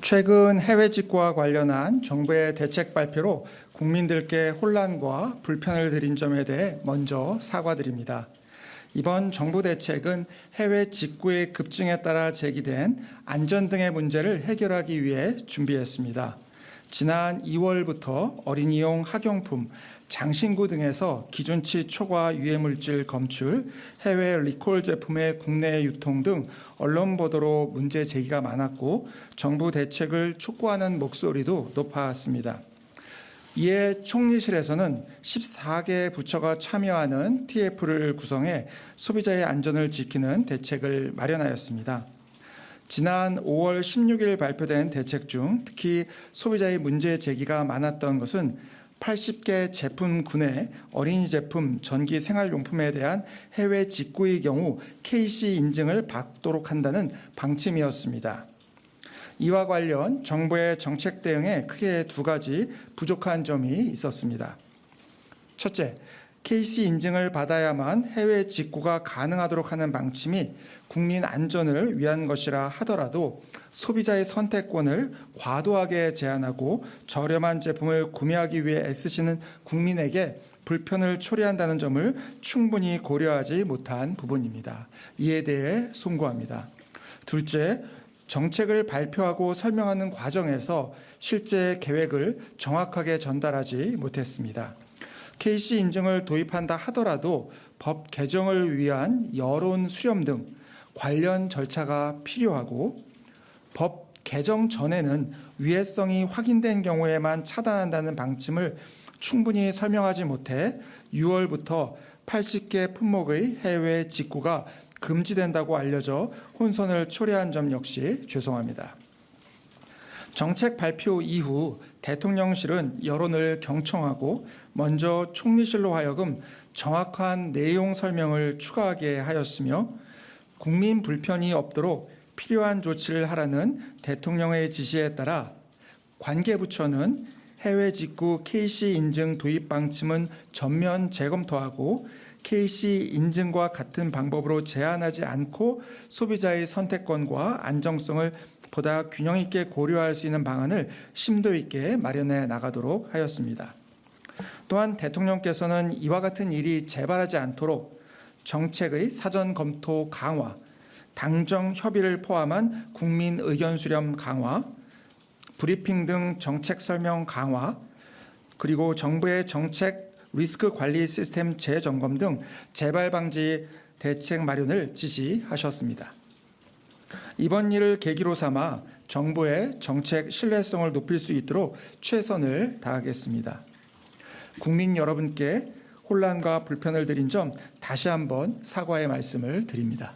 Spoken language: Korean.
최근 해외 직구와 관련한 정부의 대책 발표로 국민들께 혼란과 불편을 드린 점에 대해 먼저 사과드립니다. 이번 정부 대책은 해외 직구의 급증에 따라 제기된 안전 등의 문제를 해결하기 위해 준비했습니다. 지난 2월부터 어린이용 학용품, 장신구 등에서 기준치 초과 유해물질 검출, 해외 리콜 제품의 국내 유통 등 언론 보도로 문제 제기가 많았고 정부 대책을 촉구하는 목소리도 높았습니다. 이에 총리실에서는 14개 부처가 참여하는 TF를 구성해 소비자의 안전을 지키는 대책을 마련하였습니다. 지난 5월 16일 발표된 대책 중 특히 소비자의 문제 제기가 많았던 것은 80개 제품군의 어린이 제품, 전기 생활용품에 대한 해외 직구의 경우 KC 인증을 받도록 한다는 방침이었습니다. 이와 관련 정부의 정책 대응에 크게 두 가지 부족한 점이 있었습니다. 첫째, KC 인증을 받아야만 해외 직구가 가능하도록 하는 방침이 국민 안전을 위한 것이라 하더라도 소비자의 선택권을 과도하게 제한하고 저렴한 제품을 구매하기 위해 애쓰시는 국민에게 불편을 초래한다는 점을 충분히 고려하지 못한 부분입니다. 이에 대해 송구합니다. 둘째, 정책을 발표하고 설명하는 과정에서 실제 계획을 정확하게 전달하지 못했습니다. KC 인증을 도입한다 하더라도 법 개정을 위한 여론 수렴 등 관련 절차가 필요하고 법 개정 전에는 위해성이 확인된 경우에만 차단한다는 방침을 충분히 설명하지 못해 6월부터 80개 품목의 해외 직구가 금지된다고 알려져 혼선을 초래한 점 역시 죄송합니다. 정책 발표 이후 대통령실은 여론을 경청하고 먼저 총리실로 하여금 정확한 내용 설명을 추가하게 하였으며 국민 불편이 없도록 필요한 조치를 하라는 대통령의 지시에 따라 관계부처는 해외 직구 KC 인증 도입 방침은 전면 재검토하고 KC 인증과 같은 방법으로 제한하지 않고 소비자의 선택권과 안정성을 보다 균형 있게 고려할 수 있는 방안을 심도 있게 마련해 나가도록 하였습니다. 또한 대통령께서는 이와 같은 일이 재발하지 않도록 정책의 사전 검토 강화, 당정 협의를 포함한 국민 의견 수렴 강화, 브리핑 등 정책 설명 강화, 그리고 정부의 정책 리스크 관리 시스템 재점검 등 재발 방지 대책 마련을 지시하셨습니다. 이번 일을 계기로 삼아 정부의 정책 신뢰성을 높일 수 있도록 최선을 다하겠습니다. 국민 여러분께 혼란과 불편을 드린 점 다시 한번 사과의 말씀을 드립니다.